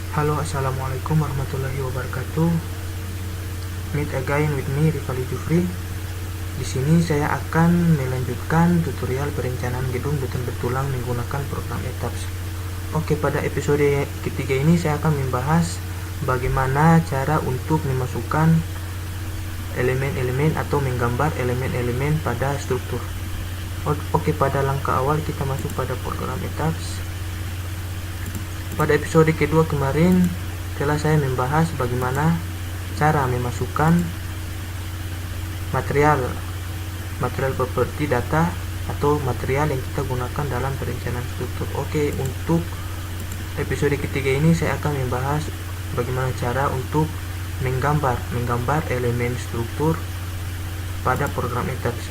Halo, assalamualaikum warahmatullahi wabarakatuh. Meet again with me, Rifali Jufri. Di sini saya akan melanjutkan tutorial perencanaan gedung beton bertulang menggunakan program ETABS. Oke, pada episode ketiga ini saya akan membahas bagaimana cara untuk memasukkan elemen-elemen atau menggambar elemen-elemen pada struktur. Oke, pada langkah awal kita masuk pada program ETABS. Pada episode kedua kemarin telah saya membahas bagaimana cara memasukkan material properti data atau material yang kita gunakan dalam perencanaan struktur. Oke, untuk episode ketiga ini saya akan membahas bagaimana cara untuk menggambar elemen struktur pada program ETABS.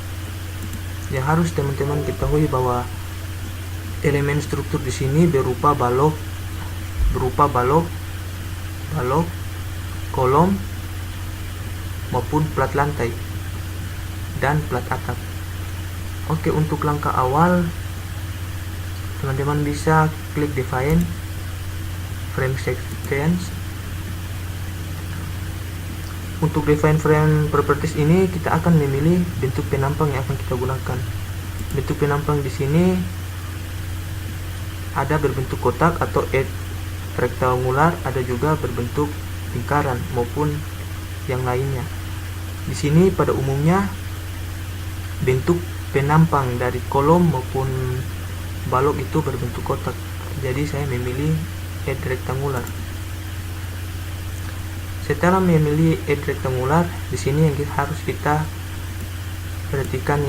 Yang harus teman-teman ketahui bahwa elemen struktur di sini berupa balok, kolom maupun plat lantai dan plat atap. Oke, untuk langkah awal teman-teman bisa klik define frame sequence. Untuk define frame properties ini kita akan memilih bentuk penampang yang akan kita gunakan. Bentuk penampang di sini ada berbentuk kotak atau rektangular, ada juga berbentuk lingkaran maupun yang lainnya. Di sini pada umumnya bentuk penampang dari kolom maupun balok itu berbentuk kotak. Jadi saya memilih rektangular. Setelah memilih rektangular, di sini yang harus kita perhatikan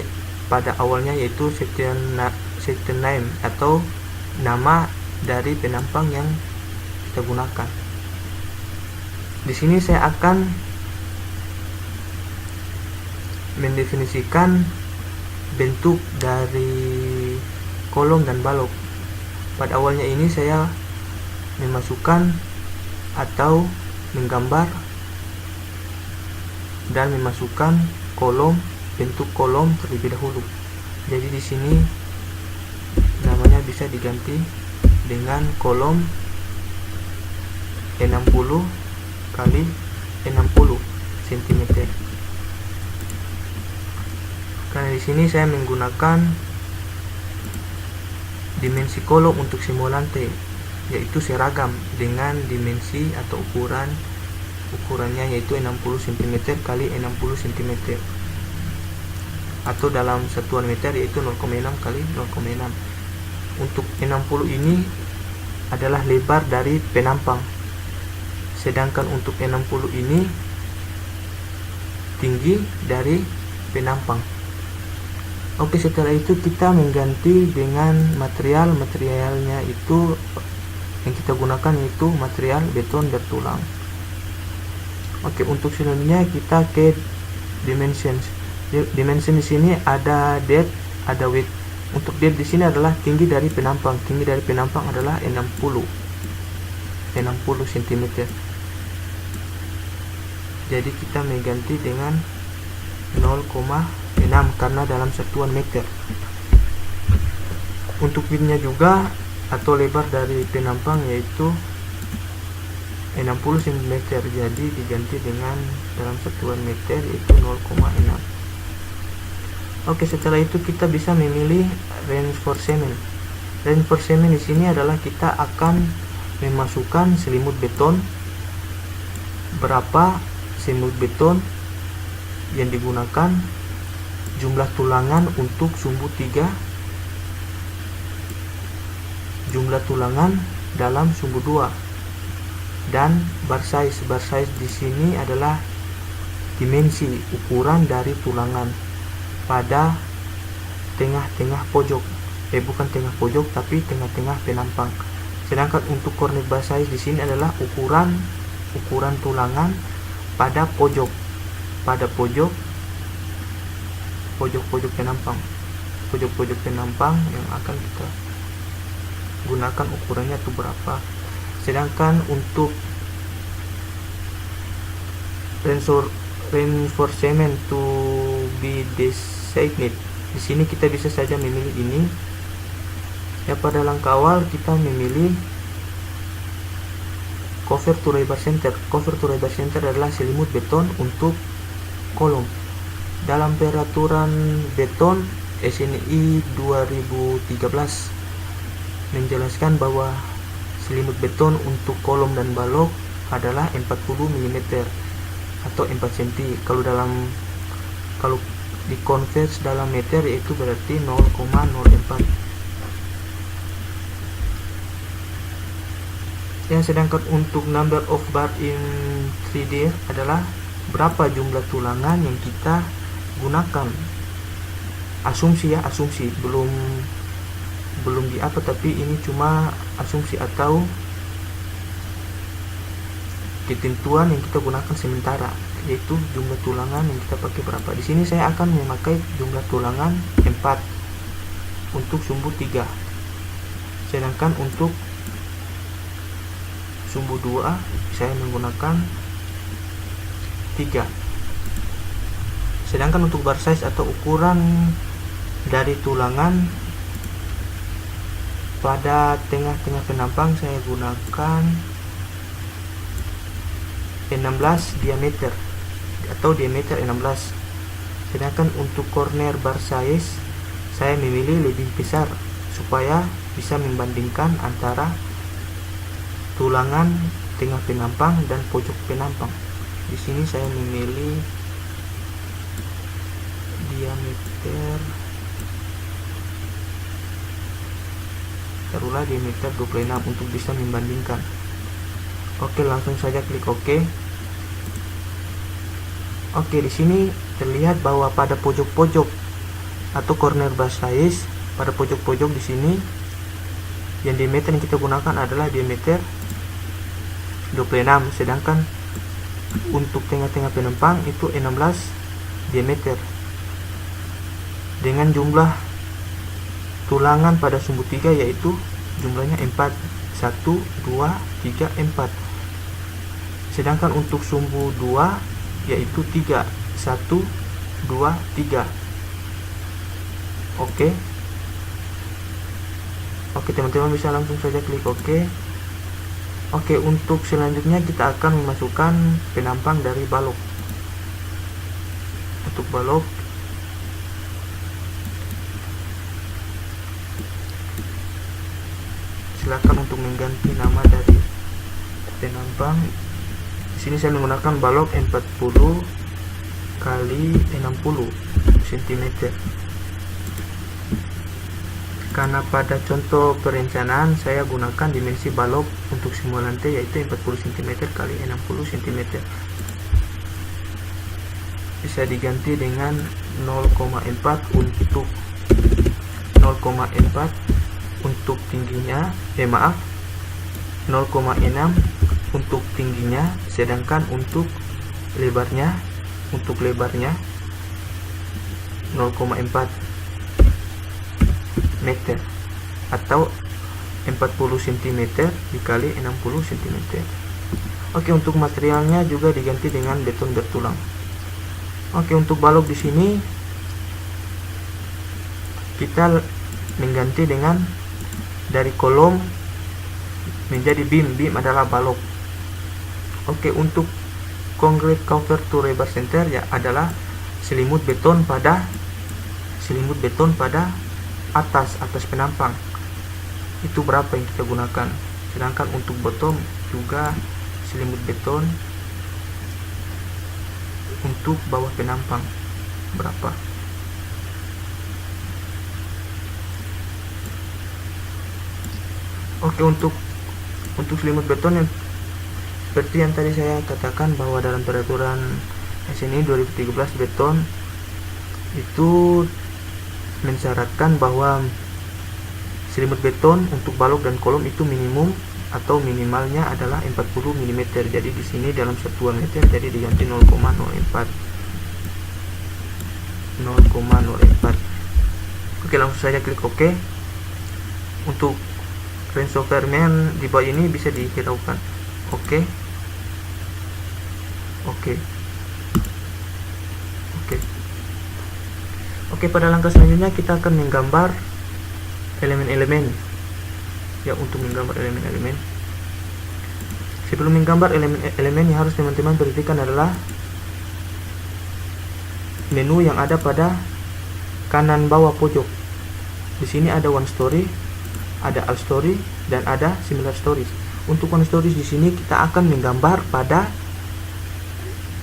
pada awalnya yaitu section name atau nama dari penampang yang kita gunakan. Di sini saya akan mendefinisikan bentuk dari kolom dan balok. Pada awalnya ini saya memasukkan atau menggambar dan memasukkan bentuk kolom terlebih dahulu. Jadi di sini namanya bisa diganti dengan kolom 60 kali 60 cm. Karena di sini saya menggunakan dimensi kolom untuk semua lantai, yaitu seragam dengan dimensi atau ukurannya yaitu 60 cm kali 60 cm, atau dalam satuan meter yaitu 0,6 kali 0,6. Untuk 60 ini adalah lebar dari penampang, sedangkan untuk 60 ini tinggi dari penampang. Oke, setelah itu kita mengganti dengan materialnya itu yang kita gunakan yaitu material beton bertulang. Oke, untuk selanjutnya kita ke dimensions. Dimension di sini ada depth, ada width. Untuk depth di sini adalah tinggi dari penampang. Tinggi dari penampang adalah 60 cm. Jadi kita mengganti dengan 0,6 karena dalam satuan meter. Untuk width-nya juga atau lebar dari penampang yaitu 60 cm, jadi diganti dengan dalam satuan meter yaitu 0,6. Oke, setelah itu kita bisa memilih reinforcement. Reinforcement di sini adalah kita akan memasukkan selimut beton, berapa selimut beton yang digunakan, jumlah tulangan untuk sumbu 3, jumlah tulangan dalam sumbu 2, dan bar size. Bar size di sini adalah dimensi ukuran dari tulangan pada tengah-tengah pojok, bukan tengah pojok tapi tengah-tengah penampang. Sedangkan untuk corner bar size di sini adalah ukuran tulangan pada pojok penampang, pojok penampang yang akan kita gunakan ukurannya itu berapa. Sedangkan untuk reinforcement to be designated, di sini kita bisa saja memilih ini. Ya, pada langkah awal kita memilih cover to rebar center. Cover to rebar center adalah selimut beton untuk kolom. Dalam peraturan beton SNI 2013 menjelaskan bahwa selimut beton untuk kolom dan balok adalah 40 mm atau 4 cm. Kalau dikonvers dalam meter yaitu berarti 0,04. Ya, sedangkan untuk number of bar in 3D adalah berapa jumlah tulangan yang kita gunakan. Asumsi ya, asumsi, belum di apa, tapi ini cuma asumsi atau ketentuan yang kita gunakan sementara, yaitu jumlah tulangan yang kita pakai berapa. Di sini saya akan memakai jumlah tulangan 4 untuk sumbu 3. Sedangkan untuk sumbu 2 saya menggunakan 3. Sedangkan untuk bar size atau ukuran dari tulangan pada tengah-tengah penampang saya gunakan 16 diameter atau diameter 16. Sedangkan untuk corner bar size saya memilih lebih besar supaya bisa membandingkan antara tulangan tengah penampang dan pojok penampang. Di sini saya memilih diameter taruhlah diameter 26 untuk bisa membandingkan. Oke, langsung saja klik OK. Oke, di sini terlihat bahwa pada pojok-pojok atau corner bar size, pada pojok-pojok di sini yang diameter yang kita gunakan adalah diameter 26, sedangkan untuk tengah-tengah penampang itu 16 diameter. Dengan jumlah tulangan pada sumbu 3 yaitu jumlahnya 4, 1, 2, 3, 4. Sedangkan untuk sumbu 2 yaitu 3, 1, 2, 3. Oke. Oke, teman-teman bisa langsung saja klik OK. Oke, untuk selanjutnya kita akan memasukkan penampang dari balok. Untuk balok silakan untuk mengganti nama dari penampang. Di sini saya menggunakan balok 40 kali 60 cm. Karena pada contoh perencanaan saya gunakan dimensi balok untuk semua lantai yaitu 40 cm kali 60 cm. Bisa diganti dengan 0,4 untuk 0,4 untuk tingginya, 0,6 untuk tingginya, sedangkan untuk lebarnya 0,4 meter atau 40 cm dikali 60 cm. Oke, untuk materialnya juga diganti dengan beton bertulang. Oke, untuk balok di sini kita mengganti dengan dari kolom menjadi beam. Beam adalah balok. Oke, untuk concrete cover to rebar center ya adalah selimut beton pada atas penampang. Itu berapa yang kita gunakan. Sedangkan untuk bottom juga selimut beton untuk bawah penampang berapa. Oke, untuk selimut beton yang seperti yang tadi saya katakan bahwa dalam peraturan SNI 2013 beton itu mensyaratkan bahwa selimut beton untuk balok dan kolom itu minimum atau minimalnya adalah 40 mm. Jadi di sini dalam satuan meter jadi diganti 0,04. Oke, langsung saja klik OK. Untuk range of ferment di bawah ini bisa dihiraukan. Oke. Oke, pada langkah selanjutnya kita akan menggambar elemen-elemen. Ya, untuk menggambar elemen-elemen Sebelum menggambar elemen yang harus teman-teman perhatikan adalah menu yang ada pada kanan bawah pojok. Di sini ada one story, ada all story, dan ada similar stories. Untuk one stories di sini kita akan menggambar pada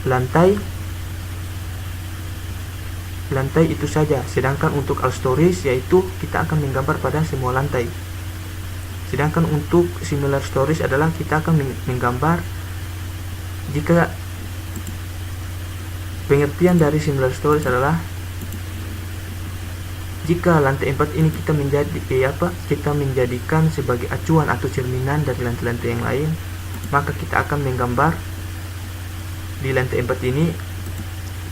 lantai itu saja. Sedangkan untuk all stories yaitu kita akan menggambar pada semua lantai. Sedangkan untuk similar stories adalah kita akan menggambar, jika pengertian dari similar stories adalah jika lantai 4 ini kita menjadikan sebagai acuan atau cerminan dari lantai-lantai yang lain, maka kita akan menggambar di lantai 4 ini,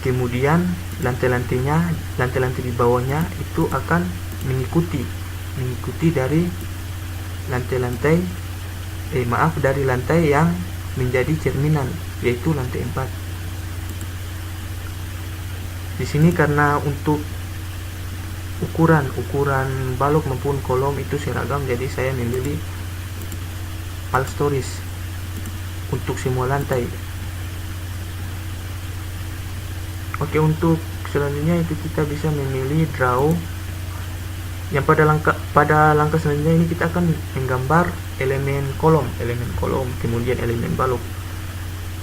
kemudian lantai-lantai di bawahnya itu akan mengikuti dari dari lantai yang menjadi cerminan, yaitu lantai 4. Di sini karena untuk ukuran balok maupun kolom itu seragam, jadi saya memilih all stories untuk semua lantai. Oke, untuk selanjutnya itu kita bisa memilih draw. Yang pada langkah selanjutnya ini kita akan menggambar elemen kolom, kemudian elemen balok.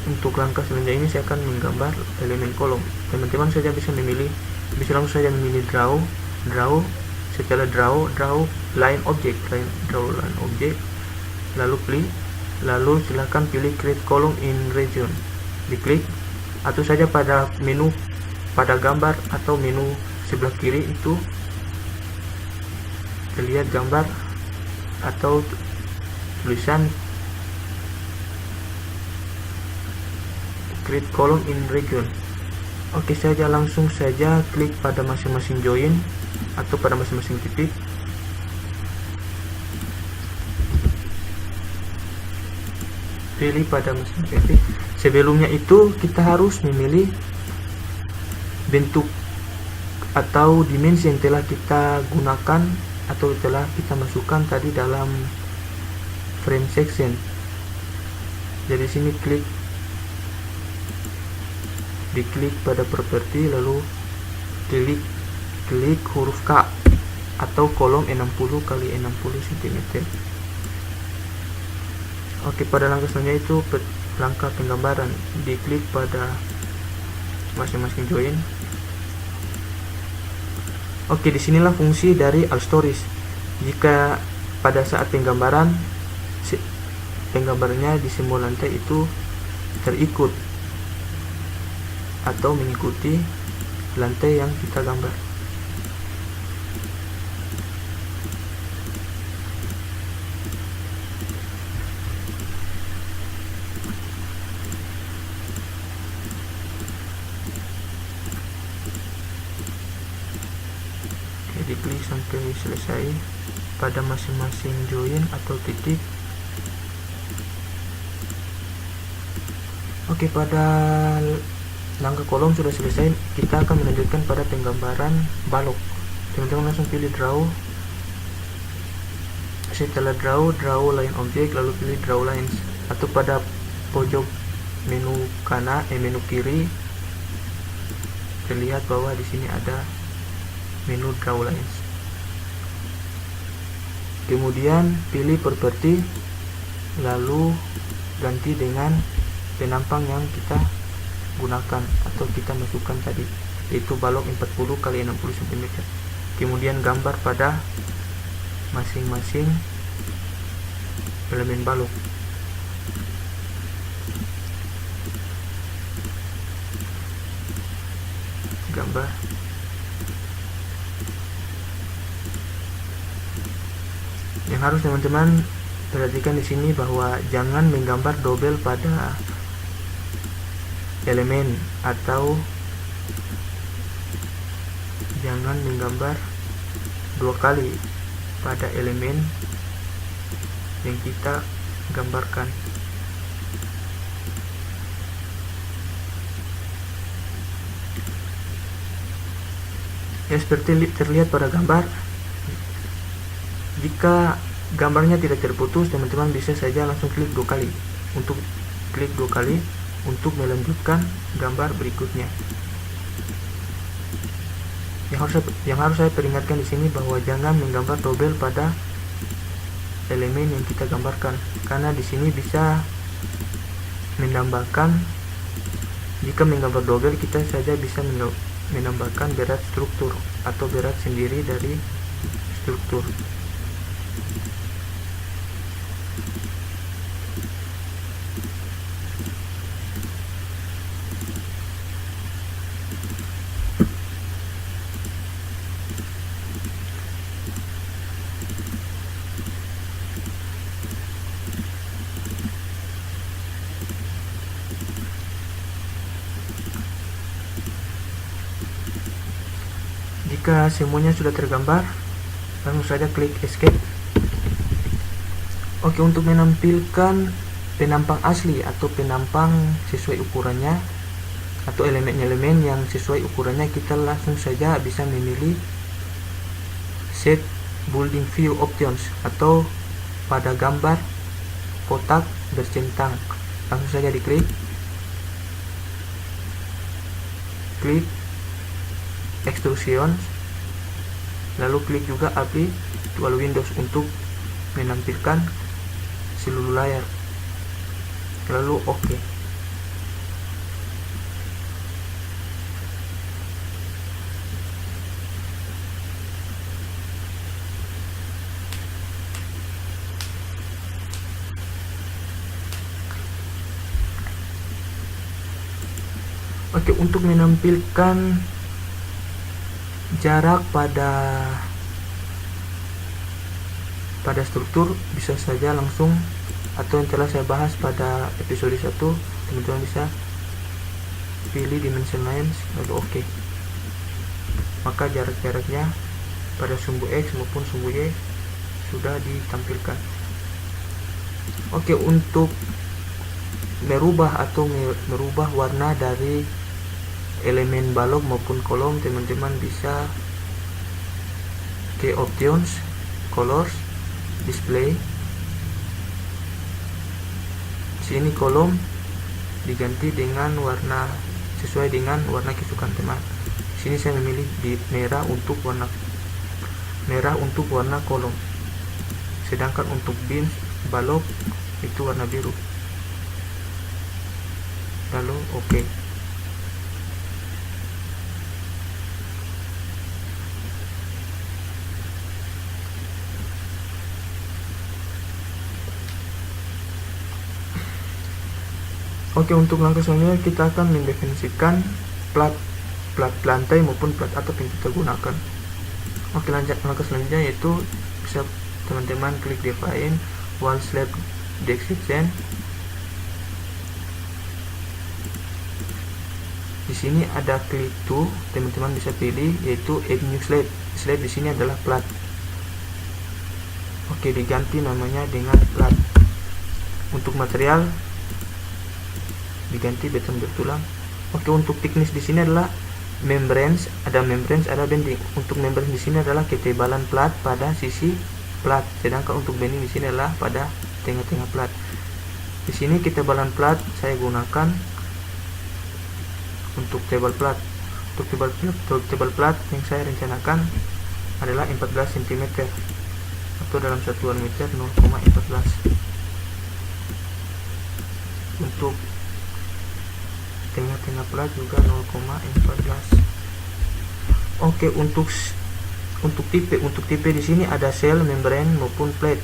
Untuk langkah selanjutnya ini saya akan menggambar elemen kolom. Teman-teman saja bisa langsung saja memilih draw. Setelah draw line object, lalu silakan pilih create column in region, diklik, atau saja pada menu pada gambar atau menu sebelah kiri itu terlihat gambar atau tulisan create column in region. Oke, saja langsung saja klik pada masing-masing join atau pada masing-masing titik. Pilih pada masing-masing titik. Sebelumnya itu kita harus memilih bentuk atau dimensi yang telah kita gunakan atau telah kita masukkan tadi dalam frame section. Jadi sini diklik pada properti, lalu klik huruf K atau kolom 60 x 60 cm. Oke, pada langkah selanjutnya itu langkah penggambaran, diklik pada masing-masing join. Oke, disinilah fungsi dari all stories. Jika pada saat penggambarannya di semua lantai itu terikut atau mengikuti lantai yang kita gambar. Diklik sampai selesai pada masing-masing join atau titik. Oke, pada langkah kolom sudah selesai, kita akan melanjutkan pada penggambaran balok. Teman-teman langsung pilih draw. Setelah draw line object, lalu pilih draw lines, atau pada pojok menu menu kiri terlihat bahwa di sini ada menu draw lines. Kemudian pilih properti, lalu ganti dengan penampang yang kita gunakan atau kita masukkan tadi, yaitu balok 40 x 60 cm. Kemudian gambar pada masing-masing elemen balok. Gambar. Yang harus teman-teman perhatikan di sini bahwa jangan menggambar double pada elemen, atau jangan menggambar dua kali pada elemen yang kita gambarkan. Ya, seperti terlihat pada gambar. Jika gambarnya tidak terputus, teman-teman bisa saja langsung klik dua kali. untuk klik 2 kali untuk melanjutkan gambar berikutnya. Yang harus saya peringatkan di sini bahwa jangan menggambar double pada elemen yang kita gambarkan, karena di sini bisa menambahkan, jika menggambar double kita saja bisa menambahkan berat struktur atau berat sendiri dari struktur. Jika semuanya sudah tergambar, langsung saja klik escape. Oke, untuk menampilkan penampang asli atau penampang sesuai ukurannya atau elemen-elemen yang sesuai ukurannya, kita langsung saja bisa memilih set building view options atau pada gambar kotak bercentang. Langsung saja diklik, klik extrusion, lalu klik juga apply dual windows untuk menampilkan seluruh layar, lalu oke. Oke, untuk menampilkan jarak pada struktur bisa saja langsung, atau yang telah saya bahas pada episode 1, teman-teman bisa pilih dimension lines lalu oke. Maka jarak-jaraknya pada sumbu X maupun sumbu Y sudah ditampilkan. Oke, untuk merubah warna dari elemen balok maupun kolom, teman-teman bisa ke options, colors, display. Sini kolom diganti dengan warna sesuai dengan warna kesukaan teman. Sini saya memilih di merah untuk warna kolom, sedangkan untuk bins balok itu warna biru. Lalu oke. Oke, untuk langkah selanjutnya kita akan mendefinisikan plat lantai maupun plat atap yang kita gunakan. Oke, langkah selanjutnya yaitu bisa teman-teman klik define wall slab description. Di sini ada klik to, teman-teman bisa pilih yaitu add new slab. Slab di sini adalah plat. Oke, diganti namanya dengan plat. Untuk material diganti beton bertulang. Oke, untuk thickness di sini adalah membranes, ada bending. Untuk membranes di sini adalah ketebalan plat pada sisi plat, sedangkan untuk bending di sini adalah pada tengah-tengah plat. Di sini ketebalan plat saya gunakan untuk tebal plat. Untuk tebal plat yang saya rencanakan adalah 14 cm atau dalam satuan meter 0,14. Untuk tengah-tengah plat juga 0,14. Oke, untuk tipe di sini ada sel, membrane maupun plate.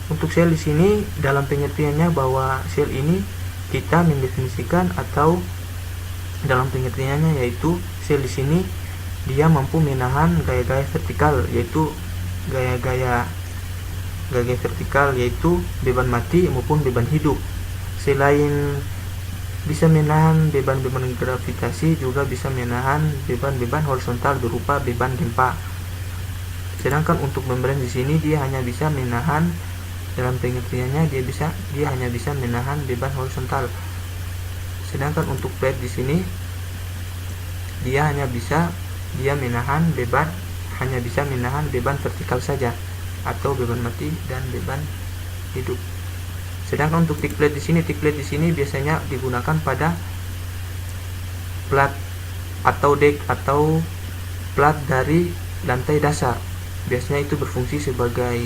Untuk sel di sini dalam pengertiannya bahwa sel ini kita mendefinisikan, atau dalam pengertiannya yaitu sel di sini dia mampu menahan gaya-gaya vertikal, yaitu gaya-gaya vertikal yaitu beban mati maupun beban hidup. Selain bisa menahan beban-beban gravitasi, juga bisa menahan beban-beban horizontal berupa beban gempa. Sedangkan untuk membrane di sini dia hanya bisa menahan, dalam pengertiannya dia hanya bisa menahan beban horizontal. Sedangkan untuk plate di sini dia hanya bisa menahan beban vertikal saja, atau beban mati dan beban hidup. Sedangkan untuk tick plate di sini biasanya digunakan pada plat atau deck atau plat dari lantai dasar. Biasanya itu berfungsi sebagai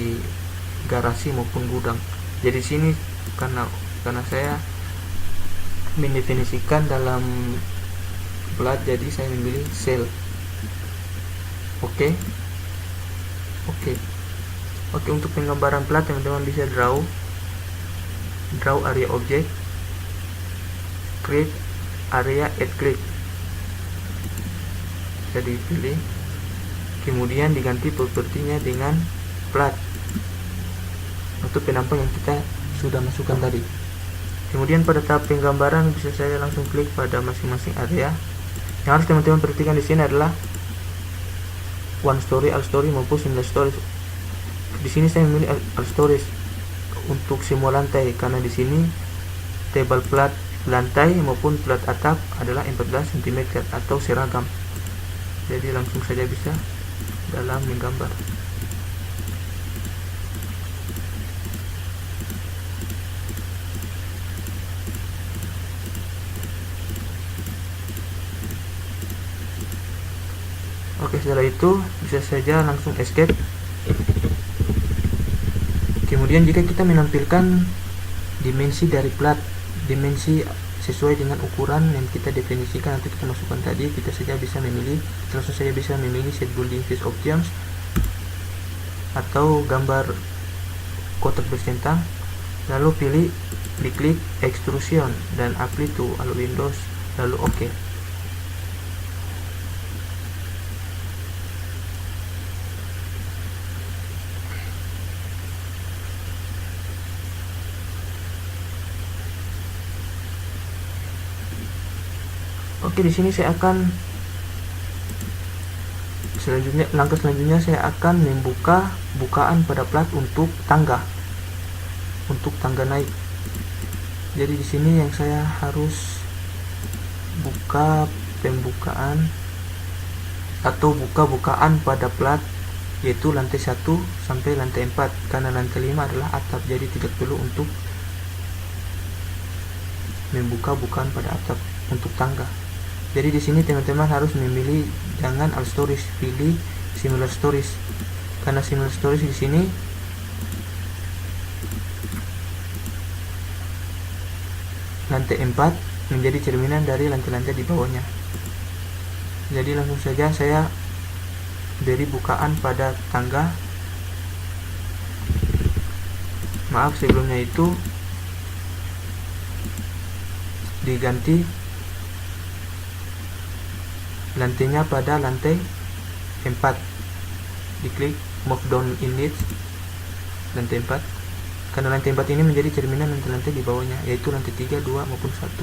garasi maupun gudang. Jadi di sini karena saya mendefinisikan dalam plat, jadi saya memilih sel. Oke, untuk penggambaran plat teman-teman bisa draw area object, create area, add click, bisa dipilih, kemudian diganti propertinya dengan plat untuk penampang yang kita sudah masukkan tadi. Kemudian pada tahap penggambaran bisa saya langsung klik pada masing-masing area. Yang harus teman-teman perhatikan di sini adalah one story, all story maupun single story. Di sini saya memilih all stories untuk semua lantai karena di sini tebal plat lantai maupun plat atap adalah 14 cm atau seragam. Jadi langsung saja bisa dalam menggambar. Oke, setelah itu bisa saja langsung escape. Kemudian jika kita menampilkan dimensi dari plat, dimensi sesuai dengan ukuran yang kita definisikan atau kita masukkan tadi, kita saja bisa memilih, langsung saja bisa memilih set building face options atau gambar kotak bercentang, lalu pilih diklik extrusion dan apply to all windows, lalu oke. Oke, di sini saya akan langkah selanjutnya saya akan membuka bukaan pada plat untuk tangga naik. Jadi di sini yang saya harus buka pembukaan atau bukaan pada plat yaitu lantai 1 sampai lantai 4 karena lantai 5 adalah atap, jadi tidak perlu untuk membuka bukaan pada atap untuk tangga. Jadi di sini teman-teman harus memilih jangan all stories, pilih similar stories. Karena similar stories di sini lantai 4 menjadi cerminan dari lantai-lantai di bawahnya. Jadi langsung saja saya beri bukaan pada tangga. Maaf sebelumnya itu diganti lantainya pada lantai 4, diklik move down index lantai 4 karena lantai 4 ini menjadi cerminan lantai-lantai di bawahnya yaitu lantai 3, 2 maupun 1.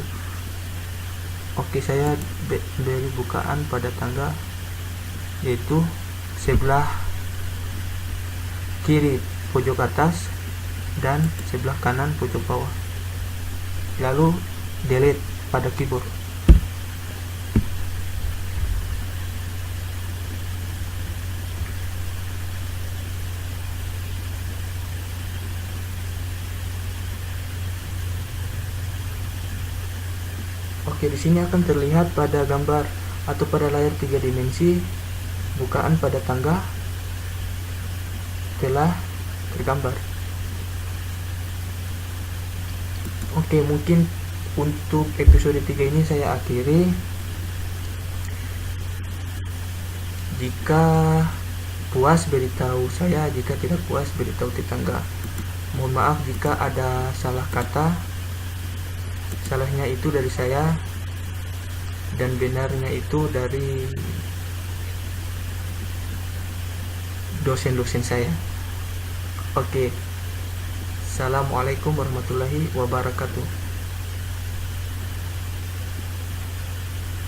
Oke, saya beri bukaan pada tangga yaitu sebelah kiri pojok atas dan sebelah kanan pojok bawah, lalu delete pada keyboard. Oke, di sini akan terlihat pada gambar atau pada layar 3 dimensi bukaan pada tangga telah tergambar. Oke, mungkin untuk episode 3 ini saya akhiri. Jika puas beritahu saya, jika tidak puas beritahu tetangga. Mohon maaf jika ada salah kata. Salahnya itu dari saya dan benarnya itu dari dosen-dosen saya. Oke. Assalamualaikum warahmatullahi wabarakatuh.